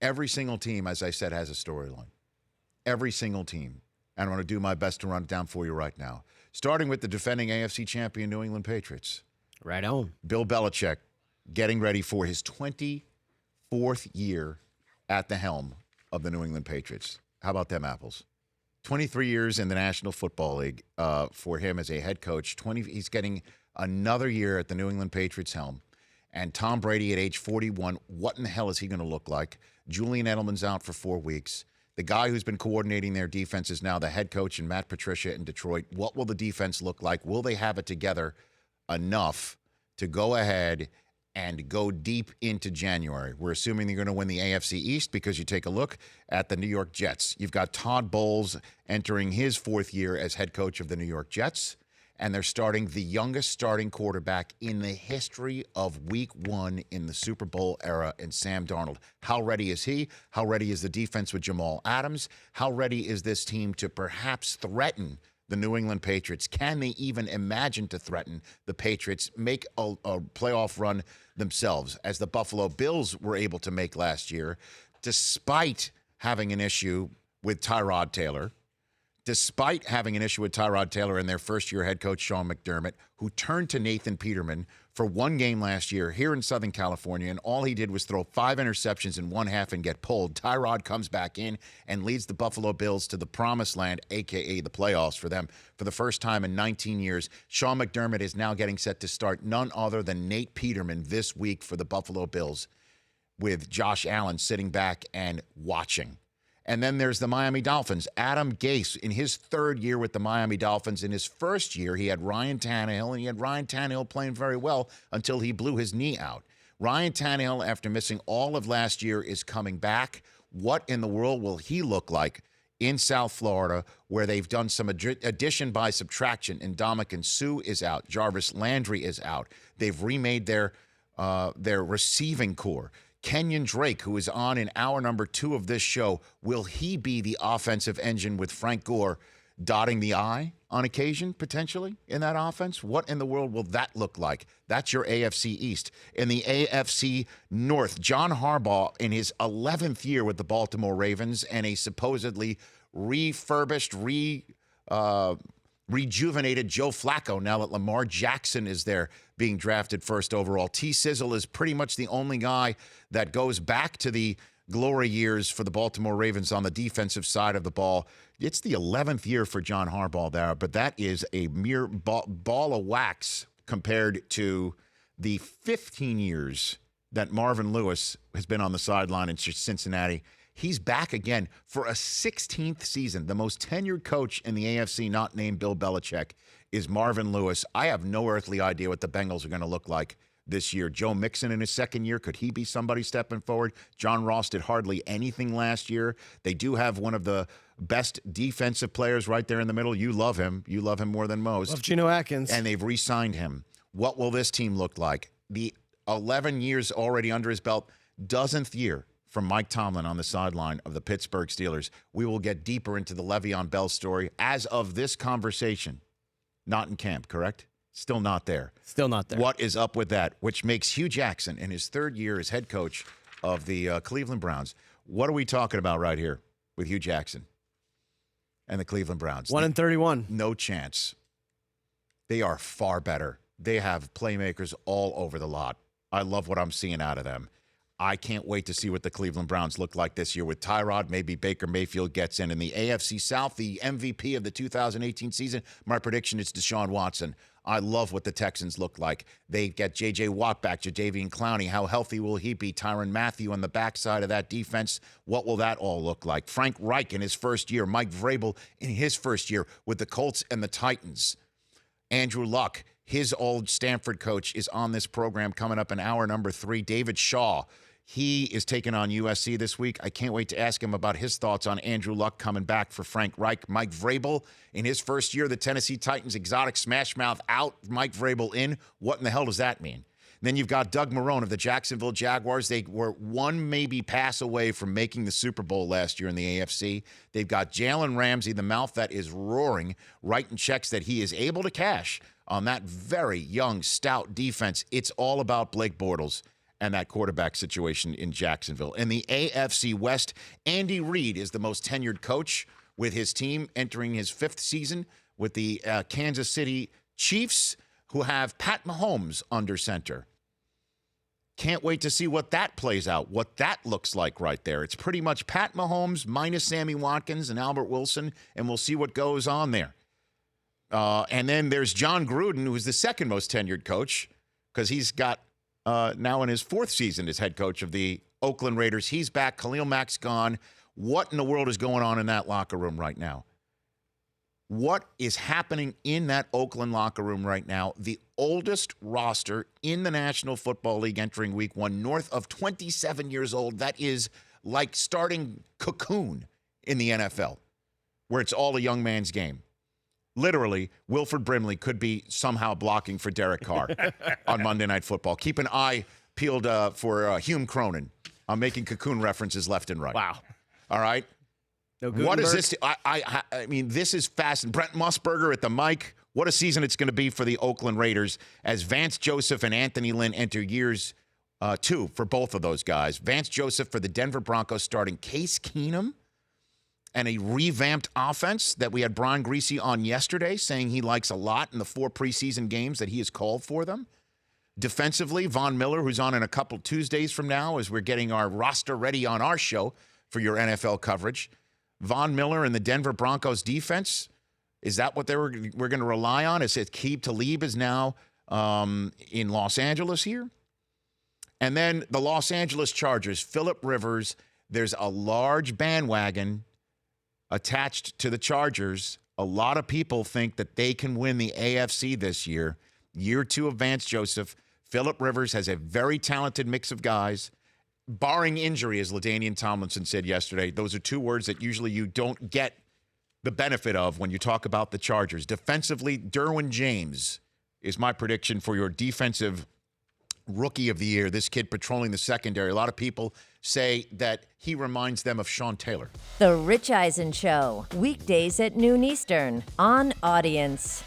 Every single team, as I said, has a storyline. Every single team. And I'm going to do my best to run it down for you right now. Starting with the defending AFC champion New England Patriots. Right on. Bill Belichick getting ready for his 24th year at the helm of the New England Patriots. How about them apples? 23 years in the National Football League for him as a head coach. He's getting another year at the New England Patriots helm. And Tom Brady at age 41, what in the hell is he going to look like? Julian Edelman's out for 4 weeks. The guy who's been coordinating their defense is now the head coach in Matt Patricia in Detroit. What will the defense look like? Will they have it together enough to go ahead and go deep into January? We're assuming they're going to win the AFC East because you take a look at the New York Jets. You've got Todd Bowles entering his 4th year as head coach of the New York Jets, and they're starting the youngest starting quarterback in the history of Week 1 in the Super Bowl era in Sam Darnold. How ready is he? How ready is the defense with Jamal Adams? How ready is this team to perhaps threaten the New England Patriots? Can they even imagine to threaten the Patriots, make a playoff run themselves, as the Buffalo Bills were able to make last year, despite having an issue with Tyrod Taylor? Despite having an issue with Tyrod Taylor and their first-year head coach, Sean McDermott, who turned to Nathan Peterman for one game last year here in Southern California, and all he did was throw 5 interceptions in one half and get pulled. Tyrod comes back in and leads the Buffalo Bills to the promised land, a.k.a. the playoffs for them, for the first time in 19 years. Sean McDermott is now getting set to start none other than Nate Peterman this week for the Buffalo Bills, with Josh Allen sitting back and watching. And then there's the Miami Dolphins. Adam Gase, in his 3rd year with the Miami Dolphins, in his first year, he had Ryan Tannehill, and he had Ryan Tannehill playing very well until he blew his knee out. Ryan Tannehill, after missing all of last year, is coming back. What in the world will he look like in South Florida, where they've done some addition by subtraction? And Ndamukong Suh is out. Jarvis Landry is out. They've remade their receiving core. Kenyon Drake, who is on in hour number 2 of this show, will he be the offensive engine with Frank Gore dotting the I on occasion, potentially, in that offense? What in the world will that look like? That's your AFC East. In the AFC North, John Harbaugh, in his 11th year with the Baltimore Ravens, and a supposedly refurbished, rejuvenated Joe Flacco, now that Lamar Jackson is there being drafted 1st overall. T-Sizzle is pretty much the only guy that goes back to the glory years for the Baltimore Ravens on the defensive side of the ball. It's the 11th year for John Harbaugh there, but that is a mere ball of wax compared to the 15 years that Marvin Lewis has been on the sideline in Cincinnati. He's back again for a 16th season. The most tenured coach in the AFC, not named Bill Belichick, is Marvin Lewis. I have no earthly idea what the Bengals are going to look like this year. Joe Mixon in his 2nd year, could he be somebody stepping forward? John Ross did hardly anything last year. They do have one of the best defensive players right there in the middle. You love him. You love him more than most. Love Geno Atkins. And they've re-signed him. What will this team look like? The 11 years already under his belt, 10th year from Mike Tomlin on the sideline of the Pittsburgh Steelers. We will get deeper into the Le'Veon Bell story. As of this conversation, not in camp, correct? Still not there. Still not there. What is up with that? Which makes Hugh Jackson, in his 3rd year as head coach of the Cleveland Browns. What are we talking about right here with Hugh Jackson and the Cleveland Browns? 1-31. No chance. They are far better. They have playmakers all over the lot. I love what I'm seeing out of them. I can't wait to see what the Cleveland Browns look like this year with Tyrod. Maybe Baker Mayfield gets in the AFC South, the MVP of the 2018 season. My prediction is Deshaun Watson. I love what the Texans look like. They get J.J. Watt back, Jadeveon Clowney. How healthy will he be? Tyrann Mathieu on the backside of that defense. What will that all look like? Frank Reich in his 1st year. Mike Vrabel in his 1st year with the Colts and the Titans. Andrew Luck, his old Stanford coach, is on this program coming up in hour number 3. David Shaw, he is taking on USC this week. I can't wait to ask him about his thoughts on Andrew Luck coming back for Frank Reich. Mike Vrabel, in his 1st year, the Tennessee Titans, exotic smash mouth out, Mike Vrabel in. What in the hell does that mean? Then you've got Doug Marrone of the Jacksonville Jaguars. They were one maybe pass away from making the Super Bowl last year in the AFC. They've got Jalen Ramsey, the mouth that is roaring, writing checks that he is able to cash on that very young, stout defense. It's all about Blake Bortles and that quarterback situation in Jacksonville. In the AFC West, Andy Reid is the most tenured coach with his team entering his 5th season with the Kansas City Chiefs, who have Pat Mahomes under center. Can't wait to see what that plays out, what that looks like right there. It's pretty much Pat Mahomes minus Sammy Watkins and Albert Wilson, and we'll see what goes on there. And then there's John Gruden, who is the second most tenured coach, because he's got now in his 4th season as head coach of the Oakland Raiders. He's back. Khalil Mack's gone. What in the world is going on in that locker room right now? What is happening in that Oakland locker room right now? The oldest roster in the National Football League entering week 1, north of 27 years old. That is like starting Cocoon in the NFL, where it's all a young man's game. Literally, Wilford Brimley could be somehow blocking for Derek Carr on Monday Night Football. Keep an eye peeled for Hume Cronin. I'm making Cocoon references left and right. Wow. All right? No What is Gutenberg? this? I mean, this is fast. Brent Musburger at the mic. What a season it's going to be for the Oakland Raiders as Vance Joseph and Anthony Lynn enter years 2 for both of those guys. Vance Joseph for the Denver Broncos starting Case Keenum and a revamped offense that we had Brian Griese on yesterday saying he likes a lot in the 4 preseason games that he has called for them. Defensively, Von Miller, who's on in a couple Tuesdays from now as we're getting our roster ready on our show for your NFL coverage. Von Miller and the Denver Broncos defense, is that what we're going to rely on? Is it Aqib Talib is now in Los Angeles here? And then the Los Angeles Chargers, Phillip Rivers, there's a large bandwagon attached to the Chargers. A lot of people think that they can win the AFC this year. Year 2 of Vance Joseph. Phillip Rivers has a very talented mix of guys. Barring injury, as LaDainian Tomlinson said yesterday, those are 2 words that usually you don't get the benefit of when you talk about the Chargers. Defensively, Derwin James is my prediction for your defensive rookie of the year. This kid patrolling the secondary. A lot of people say that he reminds them of Sean Taylor. The Rich Eisen Show, weekdays at noon Eastern on Audience.